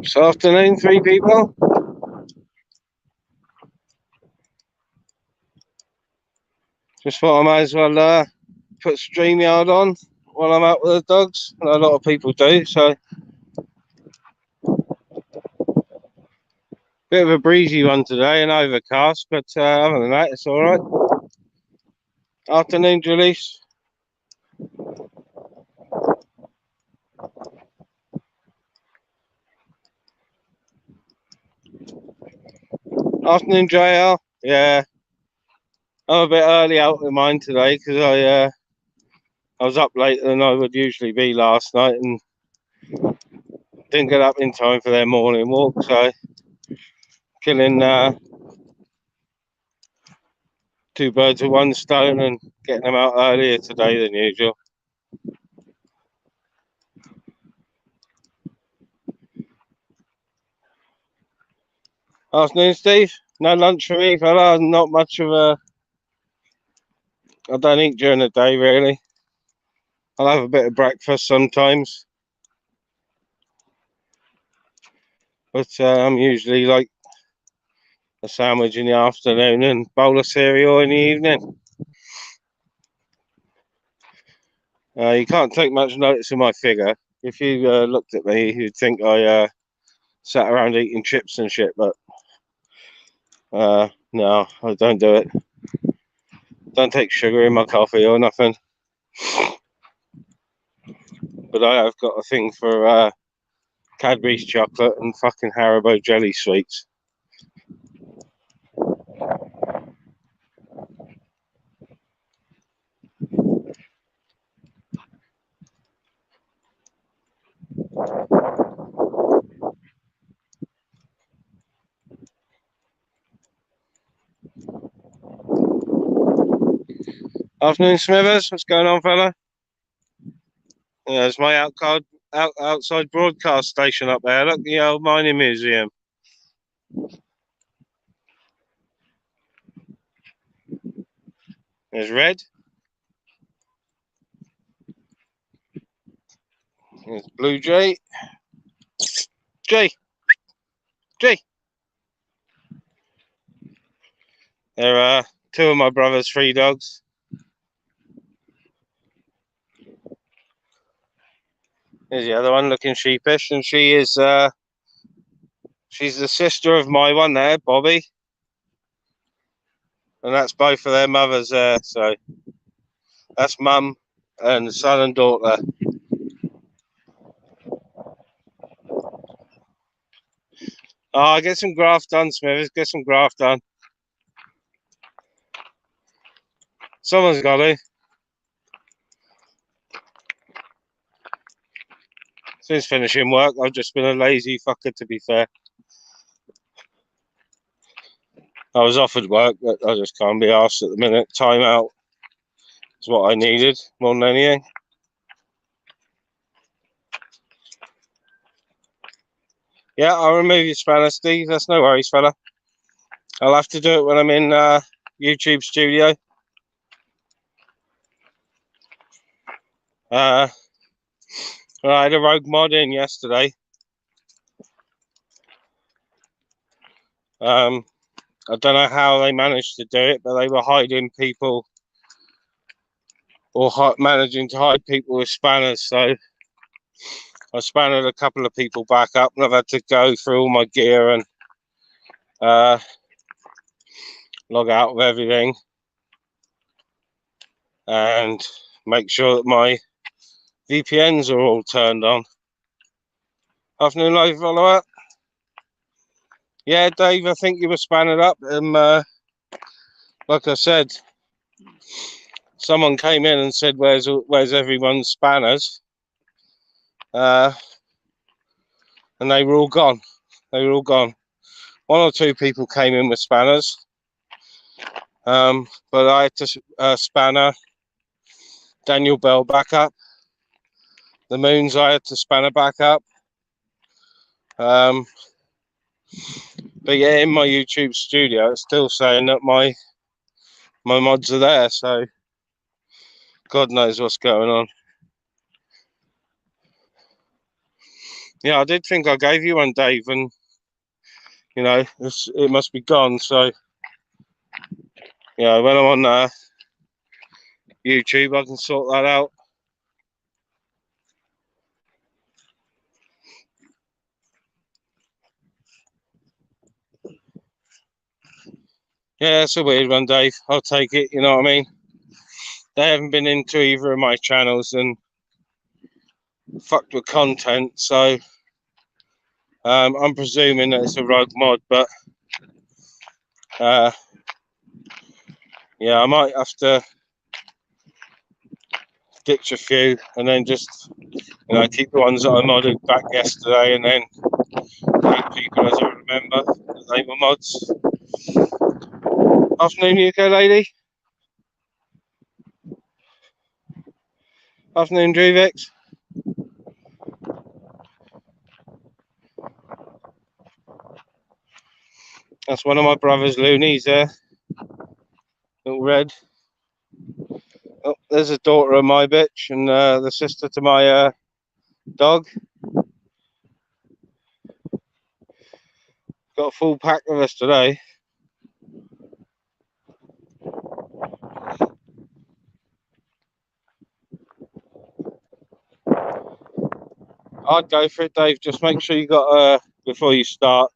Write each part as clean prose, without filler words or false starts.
This afternoon, 3 people. Just thought I might as well put StreamYard on while I'm out with the dogs. A lot of people do, so. Bit of a breezy one today and overcast, but other than that, it's alright. Afternoon, Julius. Afternoon, JL. Yeah, I'm a bit early out with mine today because I was up later than I would usually be last night and didn't get up in time for their morning walk, so killing 2 birds with 1 stone and getting them out earlier today than usual. Afternoon, Steve. No lunch for me, fella. Not much of a. I don't eat during the day, really. I'll have a bit of breakfast sometimes, but I'm usually like a sandwich in the afternoon and bowl of cereal in the evening. You can't take much notice of my figure. If you looked at me, you'd think I sat around eating chips and shit, but no, I don't do it. Don't take sugar in my coffee or nothing. But I have got a thing for Cadbury's chocolate and fucking Haribo jelly sweets. Afternoon, Smithers. What's going on, fella? Yeah, there's my outside broadcast station up there. Look, the old mining museum. There's Red. There's Blue Jay. Jay. There are 2 of my brother's 3 dogs. There's the other one looking sheepish, and she is she's the sister of my one there, Bobby. And that's both of their mothers there, so that's mum and son and daughter. Oh, get some graft done, Smithers. Get some graft done. Someone's got to. Since finishing work, I've just been a lazy fucker, to be fair. I was offered work, but I just can't be asked at the minute. Time out is what I needed more than anything. Yeah, I'll remove your spanner, Steve. That's no worries, fella. I'll have to do it when I'm in YouTube studio. I had a rogue mod in yesterday. I don't know how they managed to do it, but they were hiding people or managing to hide people with spanners. So I spannered a couple of people back up, and I've had to go through all my gear and log out of everything and make sure that my VPNs are all turned on. Afternoon, live follower. Yeah, Dave, I think you were spannered up. Like I said, someone came in and said, "Where's everyone's spanners?" And they were all gone. They were all gone. One or two people came in with spanners, but I had to spanner Daniel Bell back up. The Moons I had to spanner back up. But yeah, in my YouTube studio, it's still saying that my mods are there, so God knows what's going on. Yeah, I did think I gave you one, Dave, and you know, it must be gone. So yeah, when I'm on YouTube, I can sort that out. Yeah, it's a weird one, Dave. I'll take it. You know what I mean? They haven't been into either of my channels and fucked with content, so I'm presuming that it's a rogue mod, but yeah, I might have to ditch a few and then just keep the ones that I modded back yesterday, and then keep people as I remember that they were mods. Afternoon, UK lady. Afternoon, Druvix. That's one of my brother's loonies there. Little red. Oh, there's a daughter of my bitch and the sister to my dog. Got a full pack of us today. I'd go for it, Dave. Just make sure you got before you start,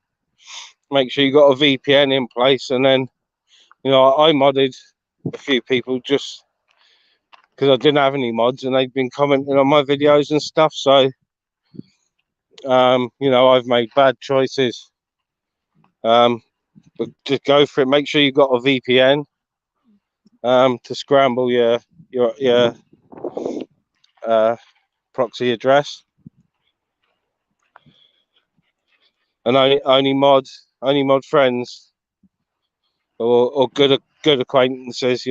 make sure you got a VPN in place, and then I modded a few people just because I didn't have any mods, and they've been commenting on my videos and stuff. So I've made bad choices. But just go for it. Make sure you got a VPN to scramble your proxy address, and only mod friends or good acquaintances.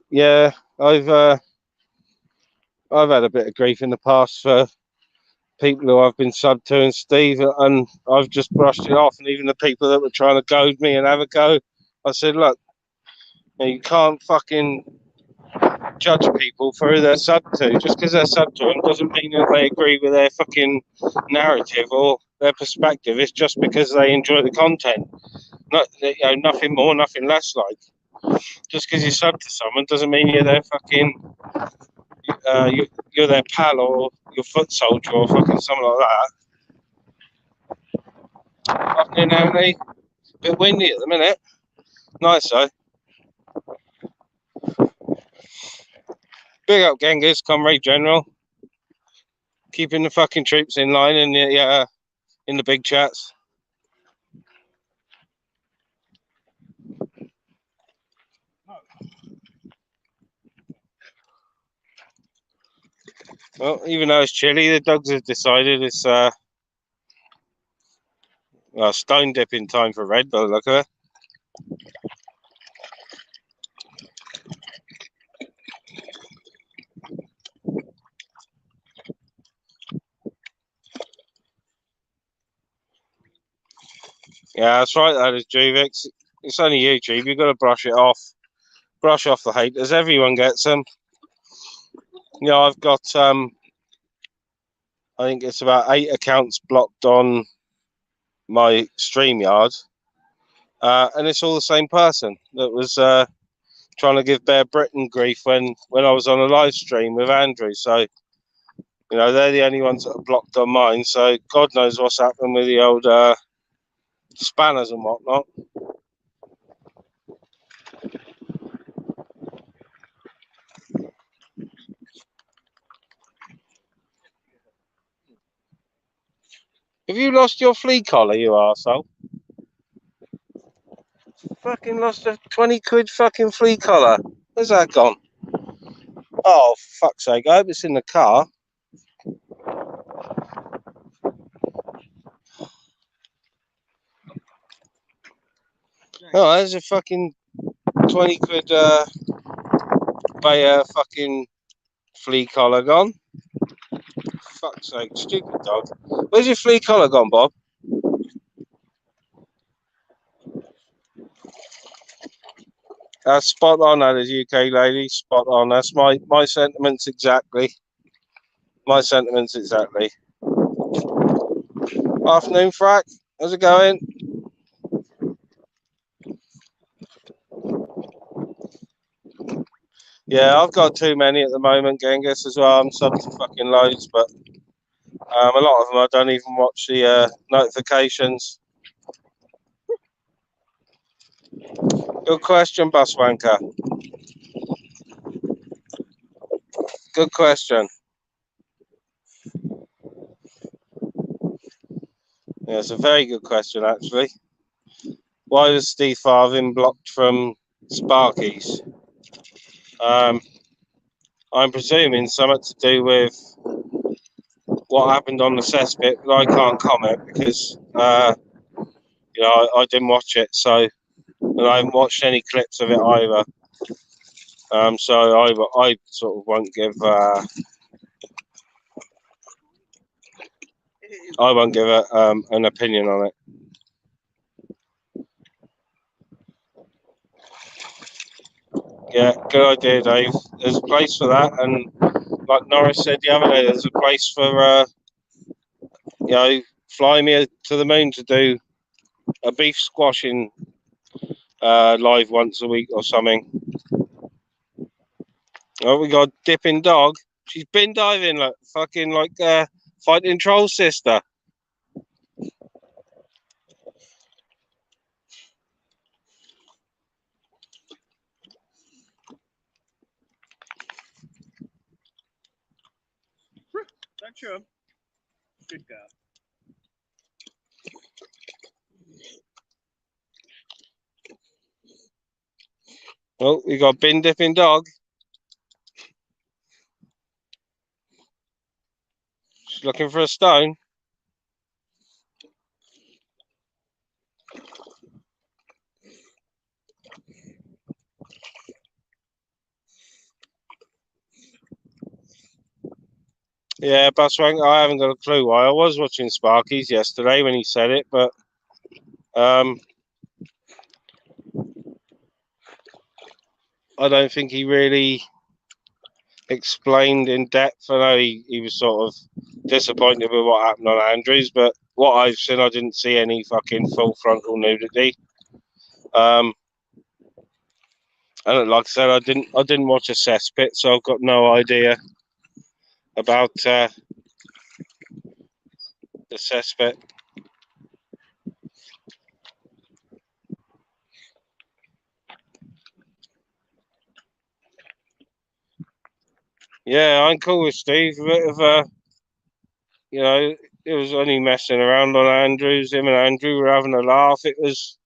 Yeah, I've had a bit of grief in the past for people who I've been subbed to and Steve, and I've just brushed it off. And even the people that were trying to goad me and have a go, I said, look, you can't fucking judge people for who they're subbed to. Just because they're subbed to them doesn't mean that they agree with their fucking narrative or their perspective. It's just because they enjoy the content. Nothing more, nothing less. Like, just because you're subbed to someone doesn't mean you're their fucking you're their pal or your foot soldier or fucking something like that. Fucking Emily, bit windy at the minute. Nice though. Big up Genghis, Comrade General, keeping the fucking troops in line in the big chats. Well, even though it's chilly, the dogs have decided it's stone dipping time for Red by the look of it. Yeah, that's right. That is Juvix. It's only YouTube. You've got to brush it off. Brush off the haters. Everyone gets them. I've got I think it's about 8 accounts blocked on my StreamYard, and it's all the same person that was trying to give Bear Britain grief when I was on a live stream with Andrew. So they're the only ones that are blocked on mine. So God knows what's happened with the old spanners and whatnot. Have you lost your flea collar, you arsehole? Fucking lost a 20 quid fucking flea collar. Where's that gone? Oh, fuck's sake. I hope it's in the car. Oh, there's a fucking 20 quid Bayer fucking flea collar gone. Fuck's sake, stupid dog. Where's your flea collar gone, Bob? Spot on, that is, UK lady. Spot on. That's my sentiments exactly. My sentiments exactly. Afternoon, Frack. How's it going? Yeah, I've got too many at the moment, Genghis, as well. I'm sub to fucking loads, but a lot of them I don't even watch the notifications. Good question, Buswanker. Good question. Yeah, it's a very good question, actually. Why was Steve Farthing blocked from Sparkies? I'm presuming something to do with what happened on the cesspit, but I can't comment because I didn't watch it, so and I haven't watched any clips of it either. So I sort of won't give an opinion on it. Yeah, good idea, Dave. There's a place for that, and like Norris said the other day, there's a place for fly me to the moon to do a beef squashing live once a week or something. Oh, we got Dipping Dog. She's been diving like fucking fighting troll sister. That's true. Good girl. Oh, we got Bin Dipping Dog. She's looking for a stone. Yeah, Buswank, I haven't got a clue why. I was watching Sparkies yesterday when he said it, but I don't think he really explained in depth. I know he was sort of disappointed with what happened on Andrews, but what I've seen, I didn't see any fucking full frontal nudity. And like I said, I didn't watch a cesspit, so I've got no idea about the cesspit. Yeah, I'm cool with Steve. A bit of it was only messing around on Andrews. Him and Andrew were having a laugh. It was,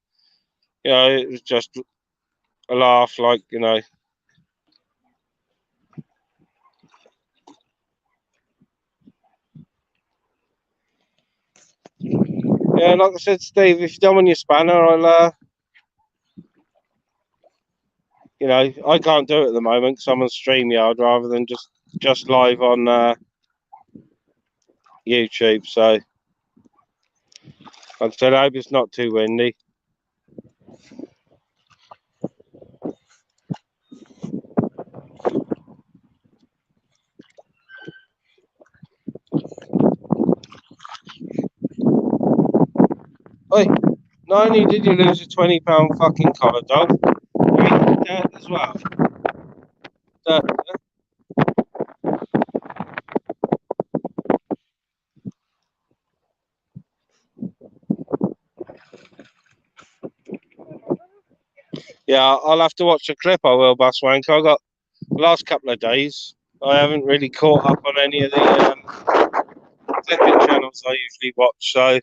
it was just a laugh, Yeah, like I said, Steve, if you don't want your spanner, I'll, I can't do it at the moment because I'm on StreamYard rather than just live on YouTube. So, like I said, I hope it's not too windy. Oi, not only did you lose a £20 fucking collar, dog, you ate dirt as well. Dirt. Yeah, I'll have to watch a clip. I will, Buswank. I got the last couple of days. I haven't really caught up on any of the flipping channels I usually watch. So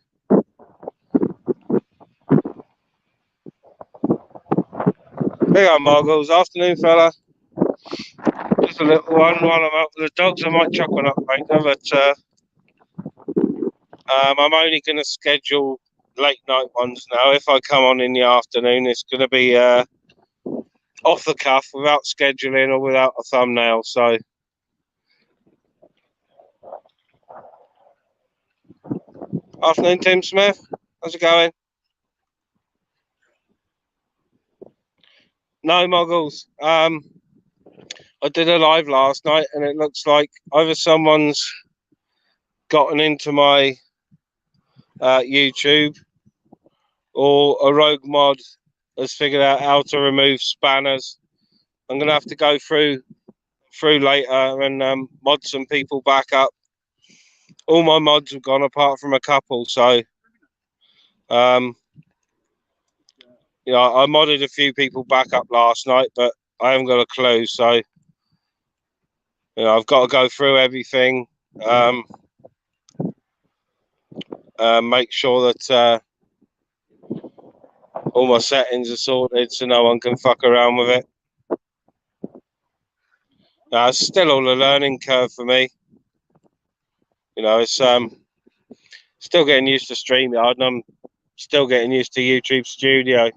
big up, Margles. Afternoon, fella. Just a little one while I'm out with the dogs. I might chuck one up later, but I'm only going to schedule late night ones now. If I come on in the afternoon, it's going to be off the cuff, without scheduling or without a thumbnail. So afternoon, Tim Smith. How's it going? No, Muggles. I did a live last night, and it looks like either someone's gotten into my YouTube, or a rogue mod has figured out how to remove spanners. I'm gonna have to go through later and mod some people back up. All my mods have gone apart from a couple, so you know, I modded a few people back up last night, but I haven't got a clue. So you know, I've got to go through everything, make sure that all my settings are sorted, so no one can fuck around with it. It's still all a learning curve for me. You know, it's still getting used to StreamYard, and I'm still getting used to YouTube Studio,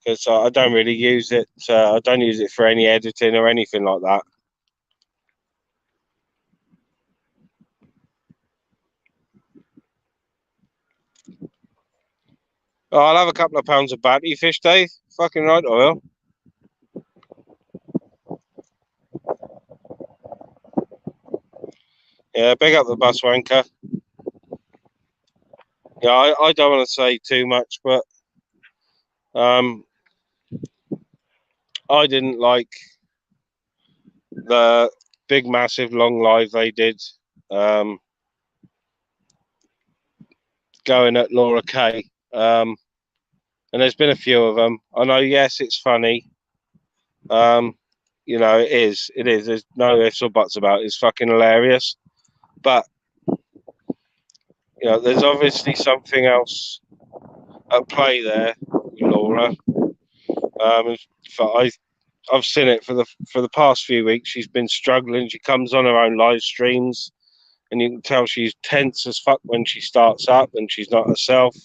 because I don't really use it. I don't use it for any editing or anything like that. Oh, I'll have a couple of pounds of battery fish, Dave. Fucking right, I will. Yeah, big up the bus wanker. Yeah, I don't want to say too much, but I didn't like the big, massive, long live they did going at Laura Kay. And there's been a few of them. I know, yes, it's funny. You know, it is. There's no ifs or buts about it. It's fucking hilarious. But, you know, there's obviously something else at play there with Laura. I've seen it for the past few weeks. She's been struggling. She comes on her own live streams, and you can tell she's tense as fuck when she starts up, and she's not herself.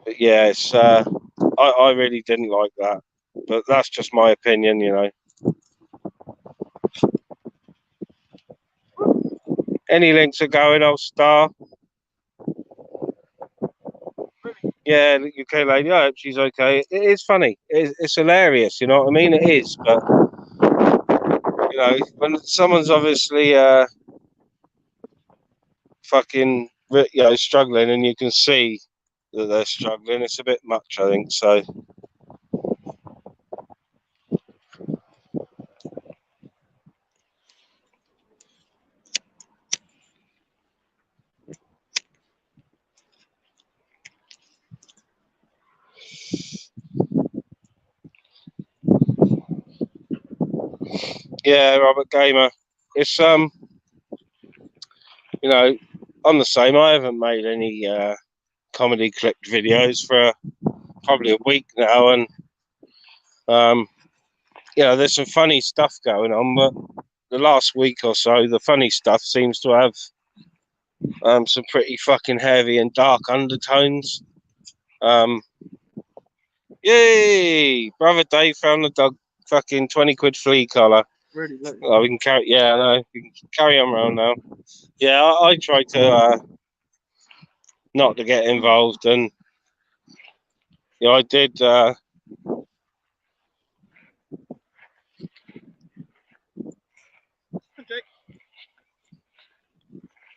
But yeah, it's I really didn't like that, but that's just my opinion, you know. Any links are going, old star. Yeah, the UK lady. I hope she's okay. It is funny. It's hilarious. You know what I mean? It is, but you know, when someone's obviously fucking, you know, struggling, and you can see that they're struggling, it's a bit much, I think. So yeah, Robert Gamer. It's you know, I'm the same. I haven't made any comedy clipped videos for probably a week now, and you know, there's some funny stuff going on, but the last week or so, the funny stuff seems to have some pretty fucking heavy and dark undertones. Yay! Brother Dave found the dog fucking 20 quid flea collar. Really? Oh, we can carry, yeah, no, we can carry on around now. Yeah, I try to not to get involved, and you know, I did.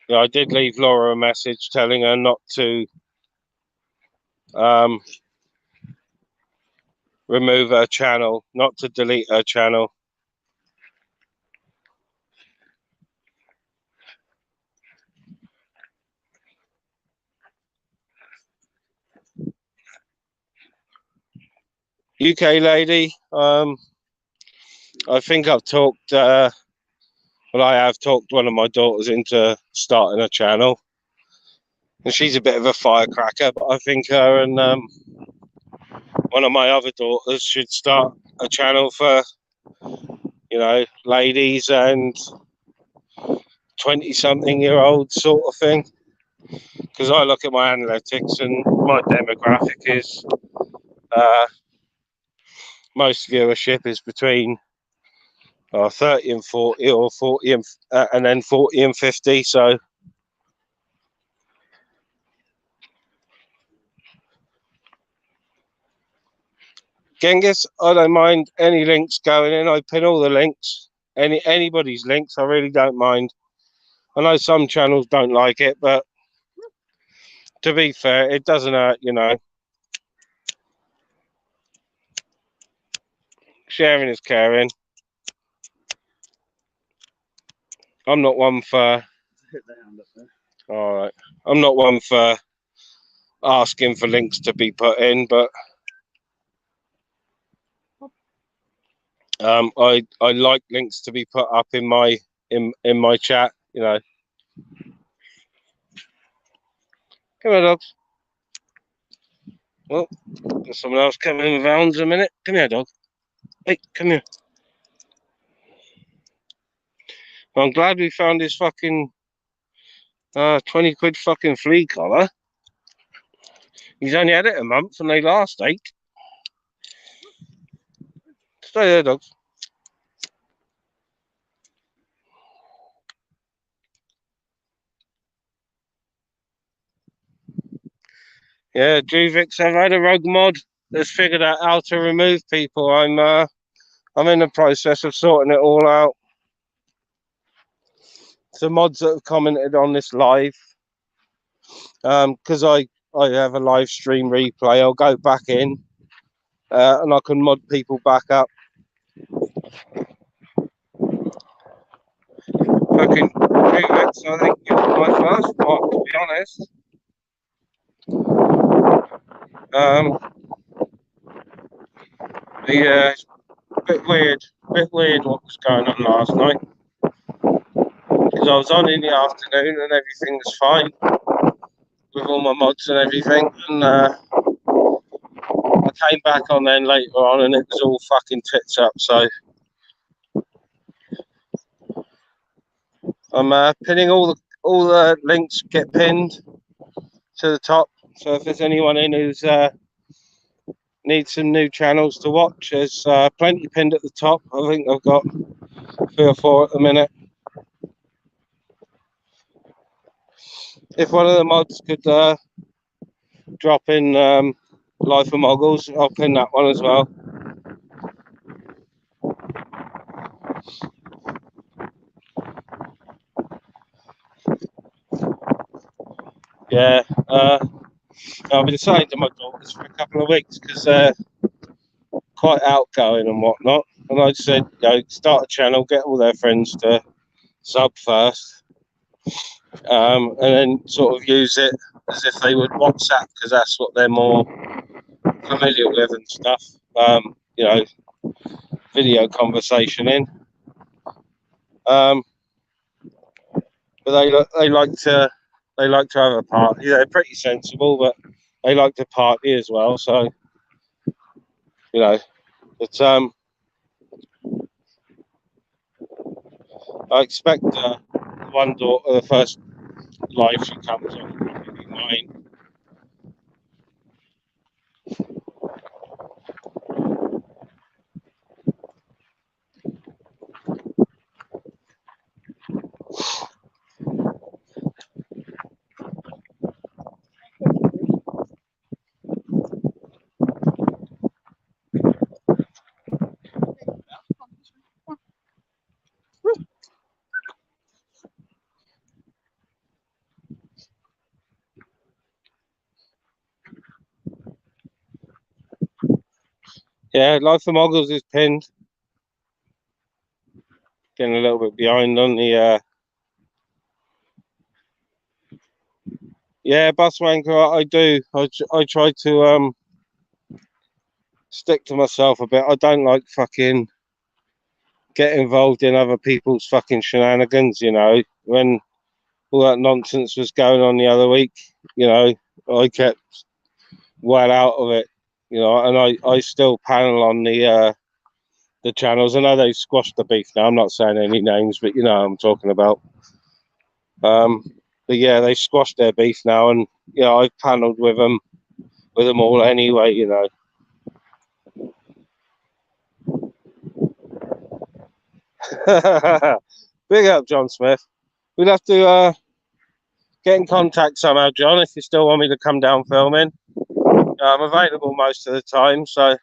Yeah, I did leave Laura a message telling her not to remove her channel, not to delete her channel. UK lady, I think I've talked Well, I have talked one of my daughters into starting a channel, and she's a bit of a firecracker. But I think her and one of my other daughters should start a channel for, you know, ladies and 20-something-year-olds sort of thing. Because I look at my analytics and my demographic is most viewership is between 30 and 40, or 40 and then 40 and 50. So Genghis, I don't mind any links going in. I pin all the links, anybody's links. I really don't mind. I know some channels don't like it, but to be fair, it doesn't hurt, you know. Sharing is caring. I'm not one for. Hit the hand up there. All right. I'm not one for asking for links to be put in, but I like links to be put up in my chat, you know. Come here, dogs. Well, there's someone else coming in with hounds in a minute. Come here, dog. Hey, come here. I'm glad we found this fucking 20 quid fucking flea collar. He's only had it a month and they last 8. Stay there, dogs. Yeah, Juvix, I've had a rogue mod that's figured out how to remove people. I'm in the process of sorting it all out. The mods that have commented on this live, because I have a live stream replay, I'll go back in and I can mod people back up. Fucking Juvix, I think you're my first mod, to be honest. It's a bit weird what was going on last night. Because I was on in the afternoon and everything was fine with all my mods and everything, and I came back on then later on and it was all fucking tits up. So I'm pinning all the links get pinned to the top. So if there's anyone in who's needs some new channels to watch, there's plenty pinned at the top. I think I've got 3 or 4 at the minute. If one of the mods could drop in Life of Moggles, I'll pin that one as well. Yeah, I've been saying to my daughters for a couple of weeks because they're quite outgoing and whatnot, and I said, you know, start a channel, get all their friends to sub first, and then sort of use it as if they would WhatsApp, because that's what they're more familiar with and stuff. You know, video conversation in. But they like to have a party. They're pretty sensible, but they like to party as well. So, you know, it's I expect one daughter, the first live she comes on, will probably be mine. Yeah, Life of Moggles is pinned. Getting a little bit behind on the yeah, bus wanker. I do. I try to stick to myself a bit. I don't like fucking get involved in other people's fucking shenanigans, you know. When all that nonsense was going on the other week, you know, I kept well out of it, you know, and I still panel on the channels. I know they've squashed the beef now. I'm not saying any names, but you know what I'm talking about. But yeah, they squashed their beef now, and you know, I've panelled with them all anyway, you know. Big up, John Smith. We'd have to get in contact somehow, John, if you still want me to come down filming. I'm available most of the time, so.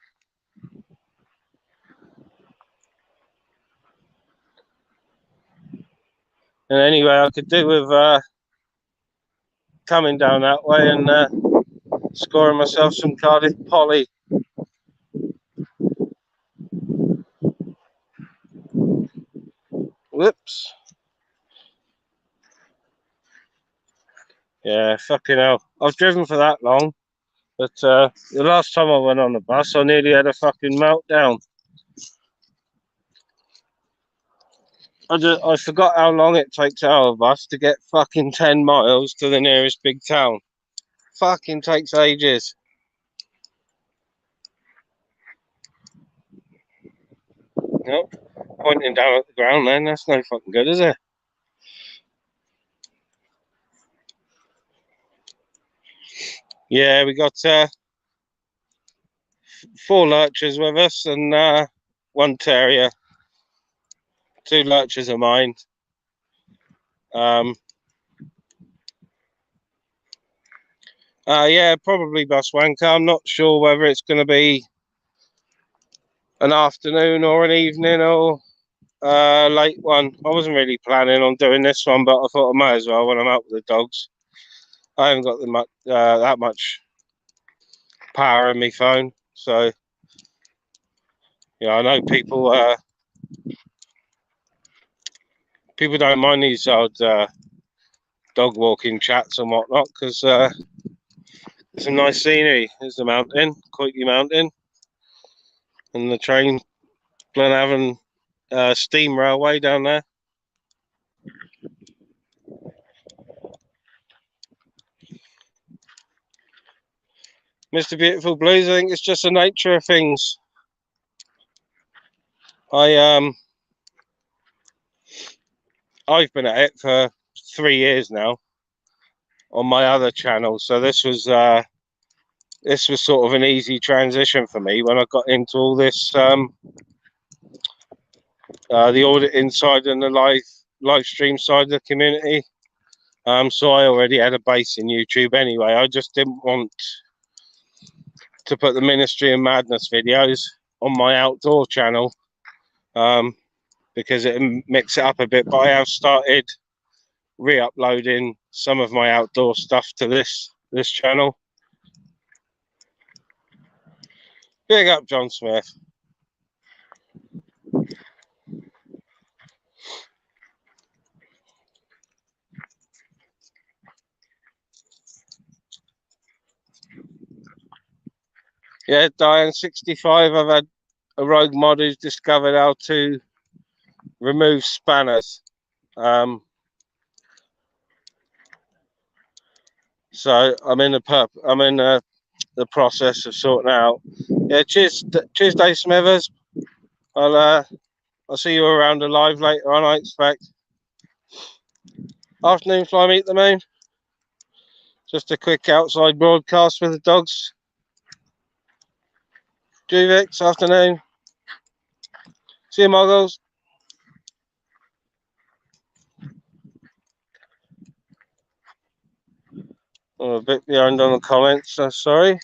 And anyway, I could do with coming down that way and scoring myself some Cardiff Poly. Whoops. Yeah, fucking hell. I've driven for that long, but the last time I went on the bus, I nearly had a fucking meltdown. I forgot how long it takes our bus to get fucking 10 miles to the nearest big town. Fucking takes ages. Nope. Pointing down at the ground then, that's no fucking good, is it? Yeah, we got 4 lurchers with us and 1 terrier. 2 lurchers are mine. Yeah, probably bus wanker. I'm not sure whether it's going to be an afternoon or an evening or late one. I wasn't really planning on doing this one, but I thought I might as well when I'm out with the dogs. I haven't got that much power in my phone, so yeah, I know people don't mind these odd dog walking chats and whatnot because there's some nice scenery. There's the mountain, Coity Mountain, and the train Glenavon steam railway down there. Mr. Beautiful Blues, I think it's just the nature of things. I've been at it for 3 years now on my other channel, so this was sort of an easy transition for me when I got into all this the auditing side and the live stream side of the community. So I already had a base in YouTube anyway. I just didn't want to put the Ministry of Madness videos on my outdoor channel because it mix it up a bit. But I have started re-uploading some of my outdoor stuff to this channel. Big up, John Smith. Yeah, Diane 65. I've had a rogue mod who's discovered how to remove spanners. So I'm in the process of sorting out. Yeah, cheers, Dave Smithers. I'll see you around the live later on, I expect. Afternoon, Fly Meet the Moon. Just a quick outside broadcast with the dogs. Juvix, afternoon. See you, Muggles. I'm a bit behind on the comments, sorry.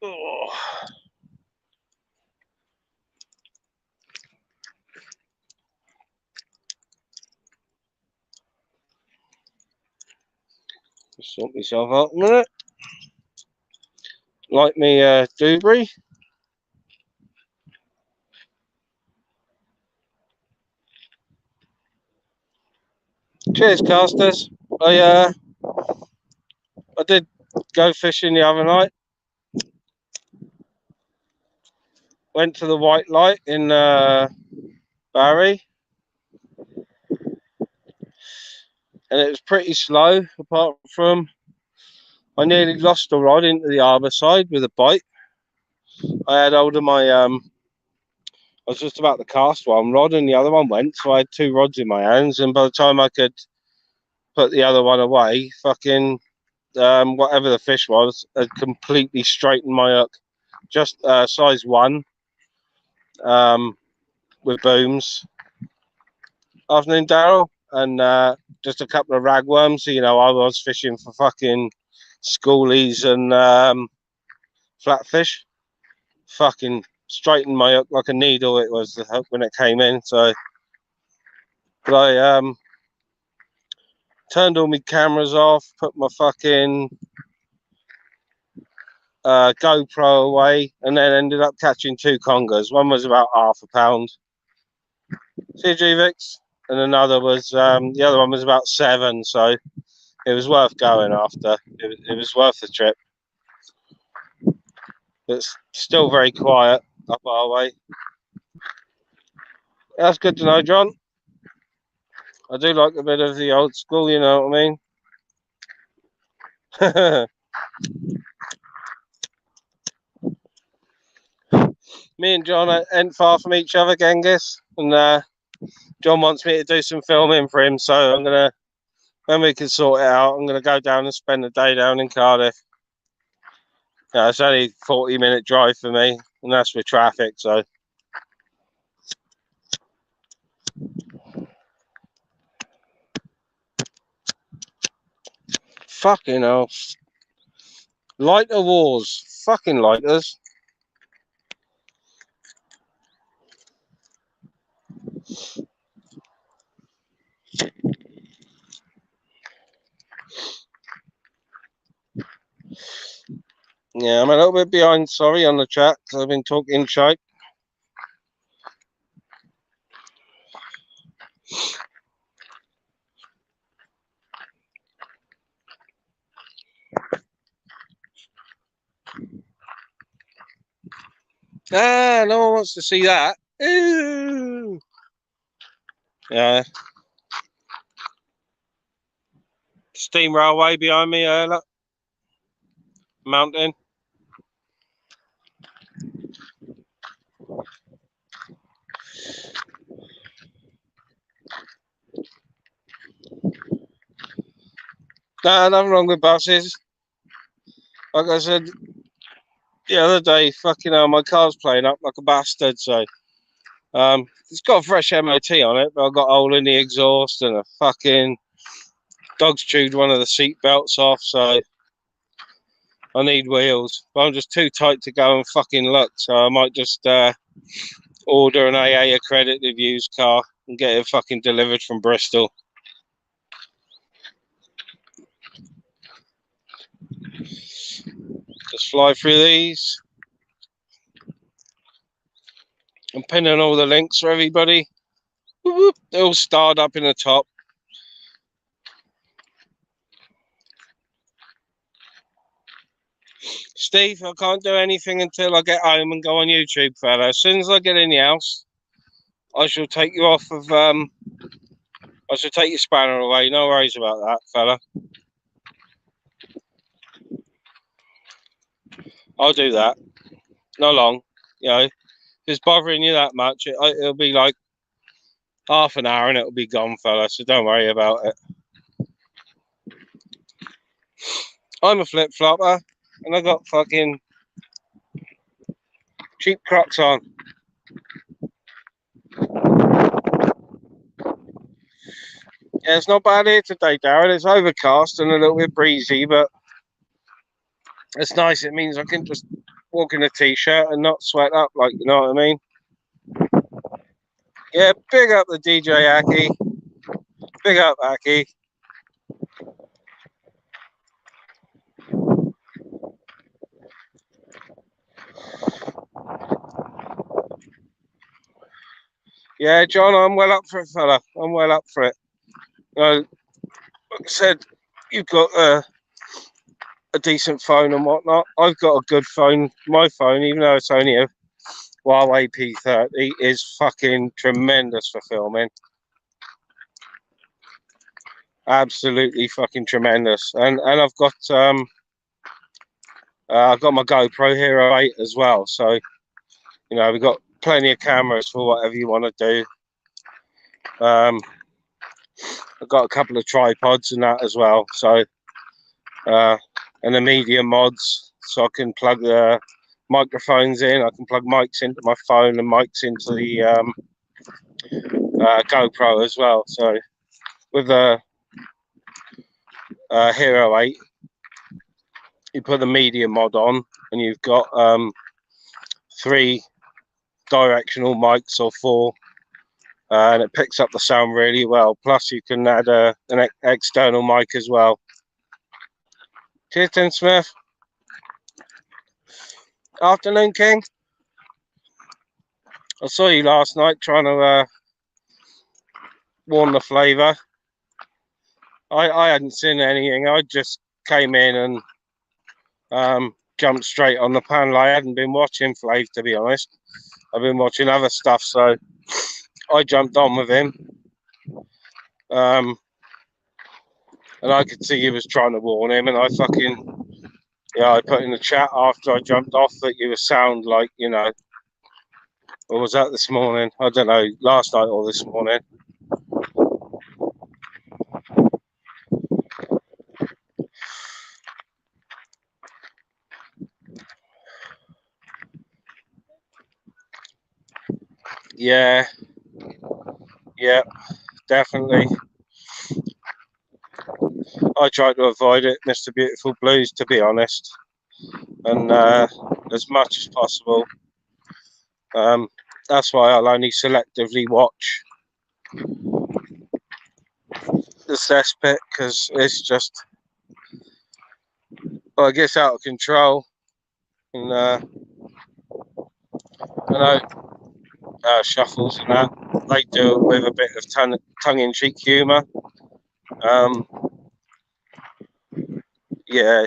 Oh. Sort myself out a minute. Like me, Dewberry. Cheers, casters. I did go fishing the other night. Went to the White Light in Barry, and it was pretty slow. Apart from, I nearly lost a rod into the harbour side with a bite. I had hold of my I was just about to cast one rod, and the other one went. So I had two rods in my hands, and by the time I could put the other one away, fucking whatever the fish was had completely straightened my hook. Just size 1 with booms. Afternoon, Daryl, and just a couple of ragworms. So, you know, I was fishing for fucking schoolies and flatfish. Fucking straightened my hook like a needle. It was the hook when it came in. So, but I turned all my cameras off, put my fucking GoPro away, and then ended up catching 2 congers. One was about half a pound, CG Vix, and another was the other one was about 7. So it was worth going after. It was worth the trip. It's still very quiet up our way. That's good to know, John. I do like a bit of the old school, you know what I mean? Me and John ain't far from each other, Genghis, and John wants me to do some filming for him, so I'm gonna, when we can sort it out, I'm gonna go down and spend the day down in Cardiff. Yeah, it's only a 40-minute drive for me, and that's with traffic, so. Fucking hell. Lighter wars. Fucking lighters. Yeah, I'm a little bit behind, sorry, on the chat, because I've been talking shite. Ah, no one wants to see that. Ooh. Yeah. Steam railway behind me, look. Mountain. Nah, nothing wrong with buses. Like I said the other day, fucking hell, my car's playing up like a bastard, so it's got a fresh MOT on it, but I've got a hole in the exhaust and a fucking dog's chewed one of the seat belts off, so I need wheels. But I'm just too tight to go and fucking look, so I might just order an AA accredited used car and get it fucking delivered from Bristol. Just fly through these. I'm pinning all the links for everybody. They're all starred up in the top. Steve, I can't do anything until I get home and go on YouTube, fella. As soon as I get in the house, I shall take you off of I shall take your spanner away. No worries about that, fella. I'll do that. Not long, you know. If it's bothering you that much, it'll be like half an hour and it'll be gone, fella. So don't worry about it. I'm a flip flopper, and I got fucking cheap Crocs on. Yeah, it's not bad here today, Darren. It's overcast and a little bit breezy, but it's nice. It means I can just walk in a t-shirt and not sweat up, like, you know what I mean? Yeah, big up the DJ Aki. Big up Aki. Yeah, John, I'm well up for it, fella. I'm well up for it. said you've got a decent phone and whatnot. I've got a good phone. My phone, even though it's only a Huawei P30, is fucking tremendous for filming. Absolutely fucking tremendous. And I've got my GoPro Hero 8 as well. So, you know, we've got plenty of cameras for whatever you want to do. I've got a couple of tripods and that as well. So, and the media mods, so I can plug the microphones in. I can plug mics into my phone and mics into the GoPro as well. So, with the Hero 8, you put the media mod on, and you've got 3 directional mics or 4, and it picks up the sound really well. Plus, you can add an external mic as well. Cheers, Tim Smith. Afternoon, King. I saw you last night trying to warn the flavour. I hadn't seen anything. I just came in and jumped straight on the panel. I hadn't been watching Flav, to be honest. I've been watching other stuff, so I jumped on with him. And I could see he was trying to warn him, and I put in the chat after I jumped off that you sound like, you know, or was that this morning? I don't know, last night or this morning. Yeah, definitely. I try to avoid it, Mr. Beautiful Blues, to be honest, and as much as possible. That's why I'll only selectively watch the cesspit, because it's just, well, it gets out of control. And I know Shuffles and that, they do it with a bit of tongue-in-cheek humour. Yeah,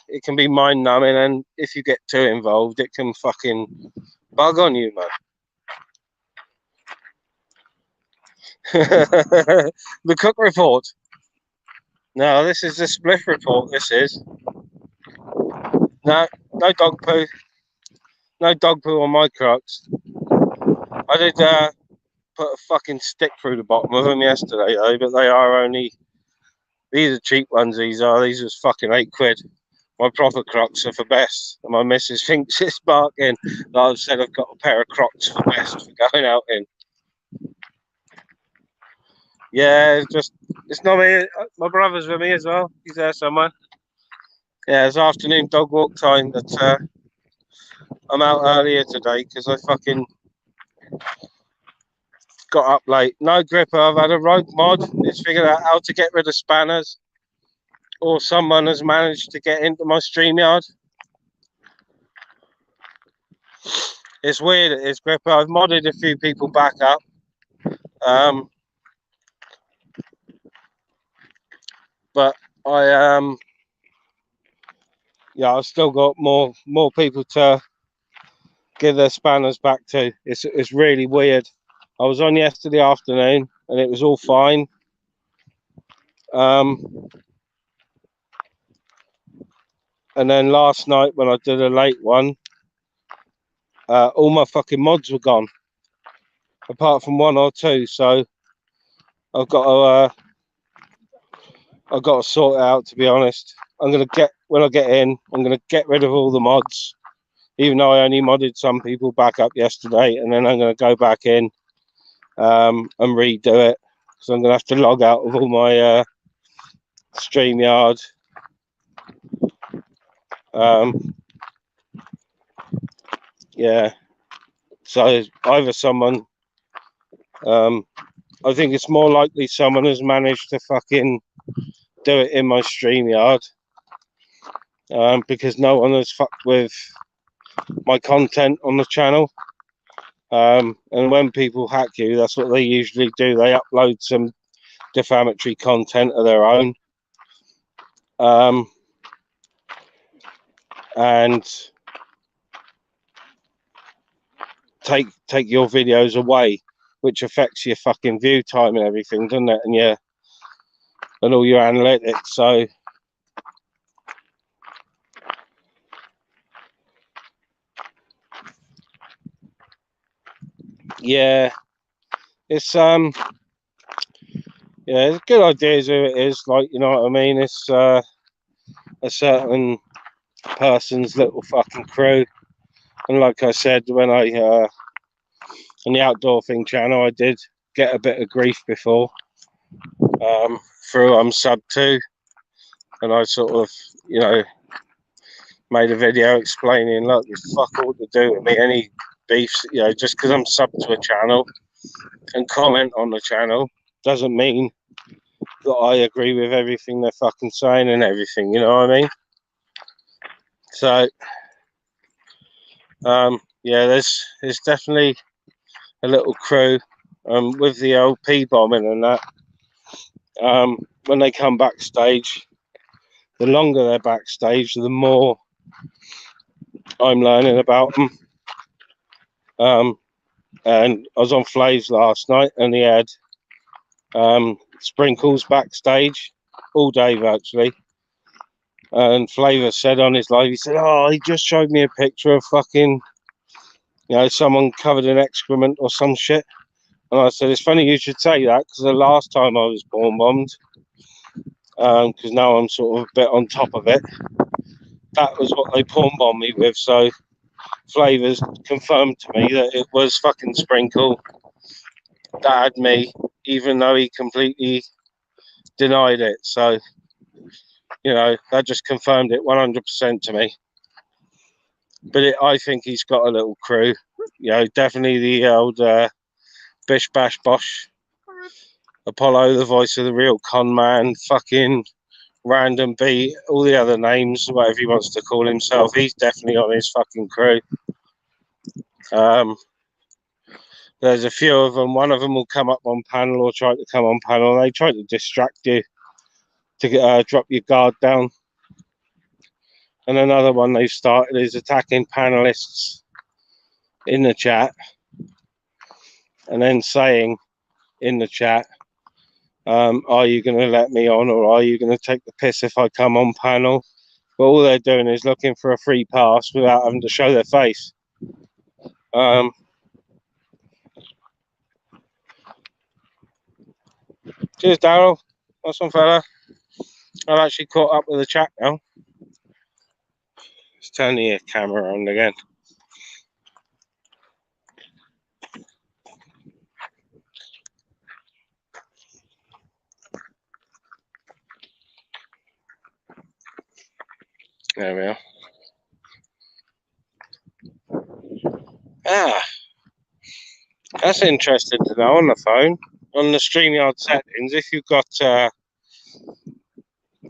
it can be mind-numbing, and if you get too involved, it can fucking bug on you, man. The Cook Report. No, this is the Spliff Report, this is. No dog poo. No dog poo on my Crocs. I did put a fucking stick through the bottom of them yesterday, though, but they are only... These are cheap ones, these are. These was fucking £8. My proper Crocs are for best. And my missus thinks it's barking. I've said I've got a pair of Crocs for best for going out in. Yeah, it's not me. My brother's with me as well. He's there somewhere. Yeah, it's afternoon dog walk time, but I'm out earlier today because I fucking got up late. No gripper. I've had a rogue mod. It's figured out how to get rid of spanners, or someone has managed to get into my StreamYard. It's weird. It's gripper. I've modded a few people back up. But I've still got more people to give their spanners back to. It's really weird. I was on yesterday afternoon and it was all fine. And then last night when I did a late one, all my fucking mods were gone, apart from 1 or 2. So I've got to sort it out, to be honest. When I get in, I'm gonna get rid of all the mods, even though I only modded some people back up yesterday, and then I'm gonna go back in and redo it, because I'm gonna have to log out of all my StreamYard. Yeah, so either someone, I think it's more likely someone has managed to fucking do it in my StreamYard, because no one has fucked with my content on the channel. And when people hack you, that's what they usually do. They upload some defamatory content of their own, and take your videos away, which affects your fucking view time and everything, doesn't it? And all your analytics. So yeah, it's yeah, it's good ideas. Who it is, like, you know what I mean? It's a certain person's little fucking crew. And like I said, when I on the Outdoor Thing channel, I did get a bit of grief before through sub 2, and I sort of, you know, made a video explaining, look, you fuck all to do with me, any beefs, you know, just because I'm sub to a channel and comment on the channel doesn't mean that I agree with everything they're fucking saying and everything, you know what I mean? So yeah, there's definitely a little crew with the LP bombing and that. When they come backstage, the longer they're backstage, the more I'm learning about them. And I was on Flaves last night, and he had Sprinkles backstage all day virtually. And Flavor said on his live, he said, "Oh, he just showed me a picture of fucking, you know, someone covered in excrement or some shit." And I said, "It's funny you should say that, because the last time I was porn bombed, because now I'm sort of a bit on top of it, that was what they porn bombed me with." So Flavors confirmed to me that it was fucking Sprinkle that had me, even though he completely denied it. So, you know, that just confirmed it 100% to me. But I think he's got a little crew. You know, definitely the old Bish Bash Bosh, Apollo, the voice of the real con man, fucking Random B, all the other names, whatever he wants to call himself. He's definitely on his fucking crew. There's a few of them. One of them will come up on panel or try to come on panel. They try to distract you to drop your guard down. And another one they've started is attacking panelists in the chat and then saying in the chat, are you going to let me on, or are you going to take the piss if I come on panel? But all they're doing is looking for a free pass without having to show their face. Cheers, Daryl. Awesome fella. I've actually caught up with the chat now. Let's turn the camera on again. There we are. That's interesting to know on the phone. On the StreamYard settings, if you've got, you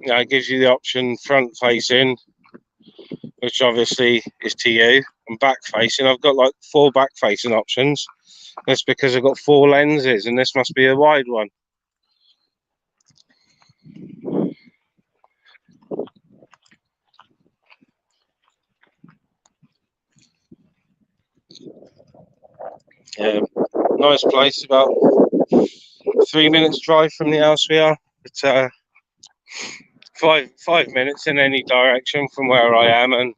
know, it gives you the option front facing, which obviously is to you, and back facing. I've got like 4 back facing options. That's because I've got 4 lenses, and this must be a wide one. Yeah, nice place. About 3 minutes drive from the house we are. It's 5 minutes in any direction from where I am, and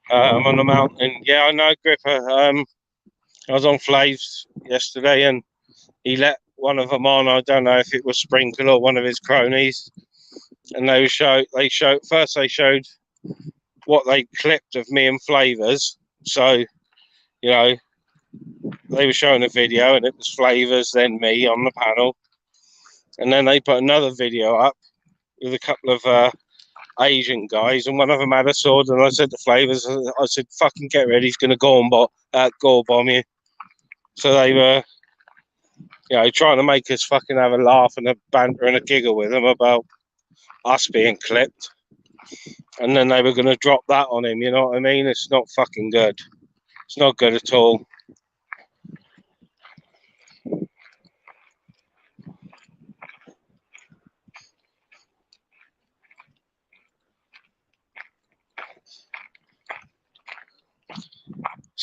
I'm on the mountain. Yeah, I know, Gripper. I was on Flaves yesterday, and he let one of them on. I don't know if it was Sprinkle or one of his cronies, and they showed what they clipped of me and Flavors. So, you know, they were showing a video, and it was Flavors, then me on the panel, and then they put another video up with a couple of Asian guys, and one of them had a sword, and I said to Flavors, I said, "Fucking get ready, he's going to gore bomb you." So they were, you know, trying to make us fucking have a laugh and a banter and a giggle with them about us being clipped, and then they were going to drop that on him. You know what I mean? It's not fucking good. It's not good at all.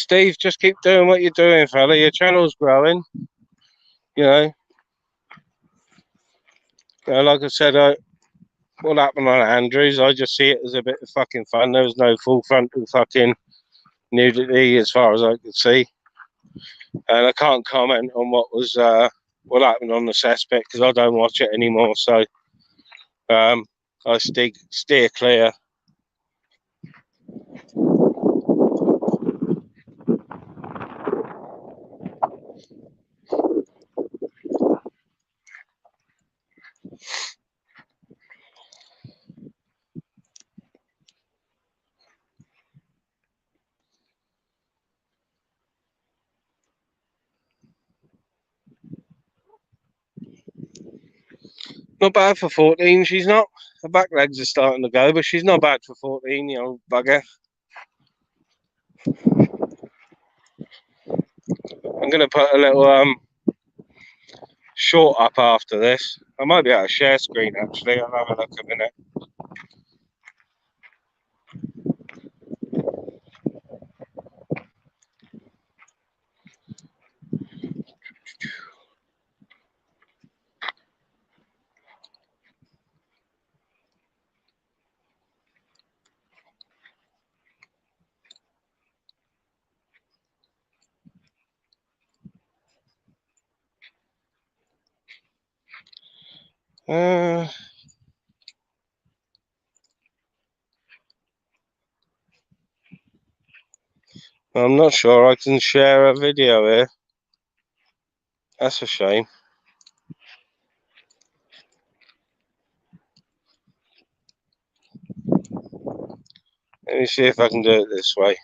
Steve, just keep doing what you're doing, fella. Your channel's growing. You know, like I said, what happened on Andrews, I just see it as a bit of fucking fun. There was no full frontal fucking nudity as far as I could see. And I can't comment on what happened on the suspect because I don't watch it anymore. So I steer clear. Not bad for 14. She's not. Her back legs are starting to go, but she's not bad for 14, you know, bugger. I'm going to put a little short up after this. I might be able to share screen, actually. I'll have a look a minute. I'm not sure I can share a video here. That's a shame. Let me see if I can do it this way.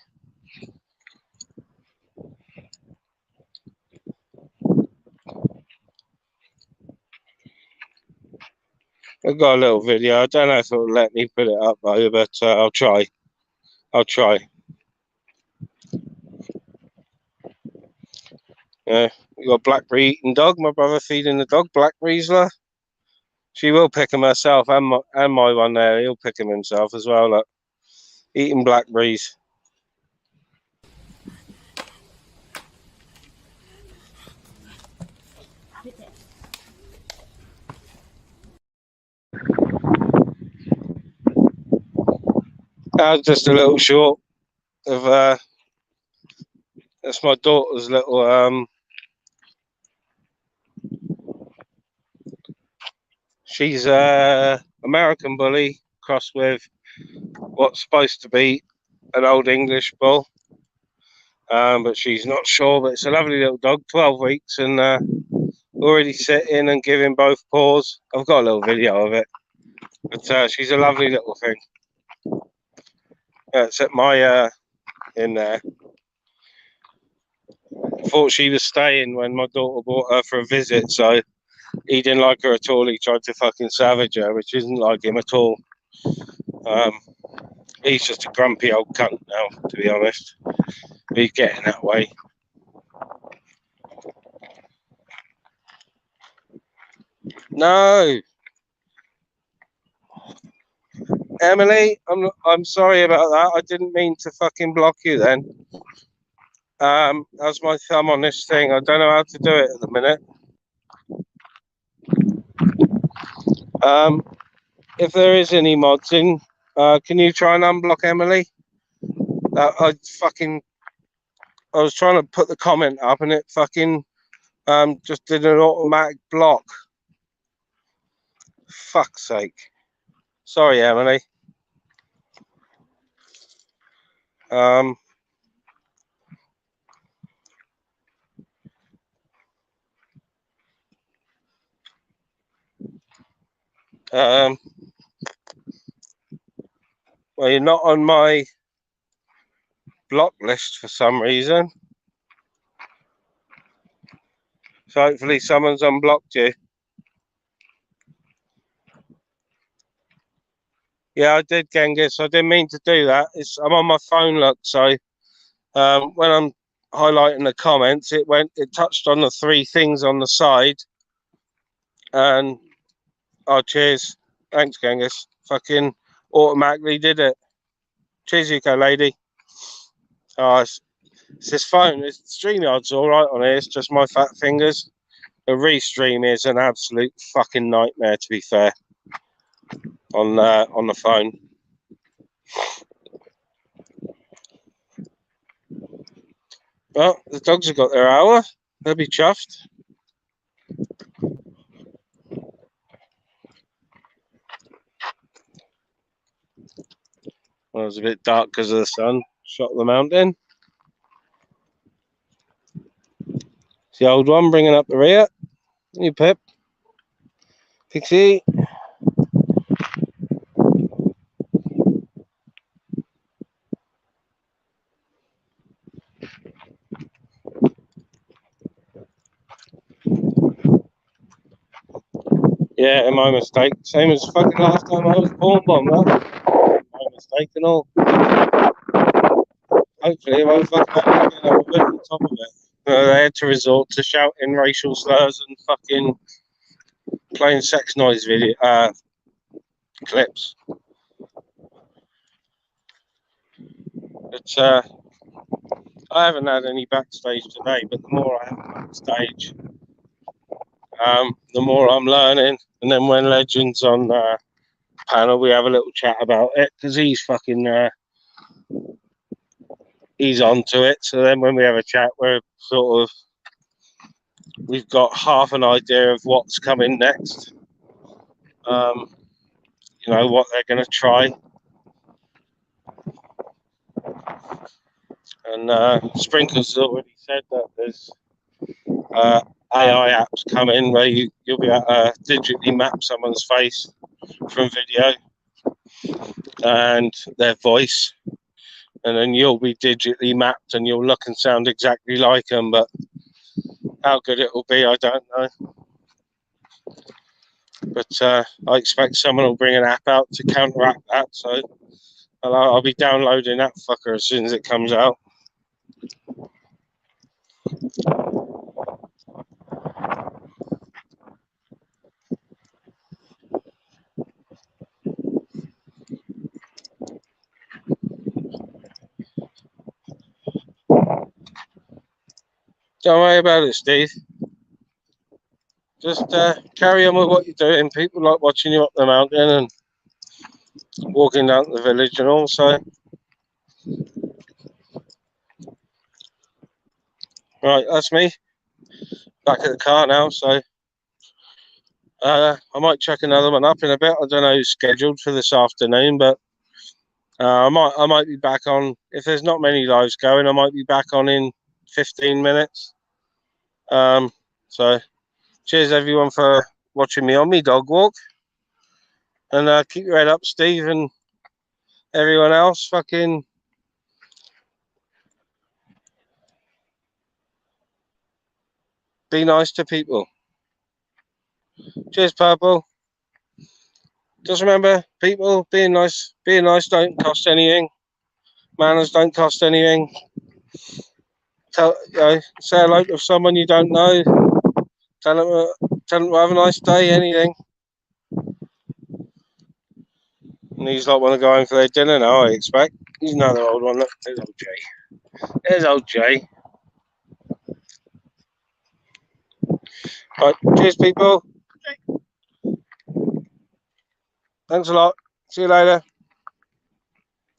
I've got a little video. I don't know if it'll let me put it up though, but I'll try. Yeah, we got Blackberry eating dog. My brother feeding the dog, Black Riesler. She will pick him herself, and my one there. He'll pick him himself as well. Look, eating blackberries. Just a little short of that's my daughter's little she's American bully crossed with what's supposed to be an old English bull, but she's not sure. But it's a lovely little dog, 12 weeks, and already sitting and giving both paws. I've got a little video of it, but she's a lovely little thing. It's at my in there. Thought she was staying when my daughter brought her for a visit, so he didn't like her at all. He tried to fucking savage her, which isn't like him at all. He's just a grumpy old cunt now, to be honest. He's getting that way. No, Emily, I'm sorry about that. I didn't mean to fucking block you then. That's my thumb on this thing. I don't know how to do it at the minute. If there is any mods in, can you try and unblock Emily? I was trying to put the comment up and it fucking just did an automatic block. Fuck's sake. Sorry, Emily. Well, you're not on my block list for some reason. So hopefully someone's unblocked you. Yeah, I did, Genghis. I didn't mean to do that. I'm on my phone, look. So when I'm highlighting the comments, it touched on the three things on the side. And oh, cheers. Thanks, Genghis. Fucking automatically did it. Cheers, Eco Lady. Oh, It's this phone. StreamYard's all right on it. It's just my fat fingers. The restream is an absolute fucking nightmare, to be fair, on the phone. Well, the dogs have got their hour. They'll be chuffed. Well, it was a bit dark because of the sun. Shot the mountain. It's the old one bringing up the rear. You Pip. Pixie. Yeah, my mistake. Same as fucking last time I was born bomb, that. My mistake and all. Hopefully it won't fuck that up again. I'll be on top of it. They had to resort to shouting racial slurs and fucking playing sex noise video clips. But I haven't had any backstage today, but the more I have backstage, the more I'm learning. And then when Legend's on panel, we have a little chat about it because he's fucking he's onto it. So then when we have a chat, we've got half an idea of what's coming next. You know, what they're going to try. And Sprinkles has already said that there's AI apps coming where you'll be able to digitally map someone's face from video and their voice, and then you'll be digitally mapped and you'll look and sound exactly like them. But how good it will be, I don't know. But I expect someone will bring an app out to counteract that, so I'll be downloading that fucker as soon as it comes out. Don't worry about it, Steve. Just carry on with what you're doing. People like watching you up the mountain and walking down to the village and all. So, right, that's me. Back at the car now. So, I might check another one up in a bit. I don't know who's scheduled for this afternoon, but I might be back on. If there's not many lives going, I might be back on in 15 minutes. So, cheers everyone for watching me on me dog walk. And keep your head up, Steve, and everyone else. Fucking be nice to people. Cheers, Purple. Just remember, people, being nice don't cost anything. Manners don't cost anything. Say hello to someone you don't know. Tell them to have a nice day, anything. And he's like want to go home for their dinner now, I expect. He's another old one. Look, there's old Jay. There's old Jay. Right, cheers, people. Thanks a lot. See you later.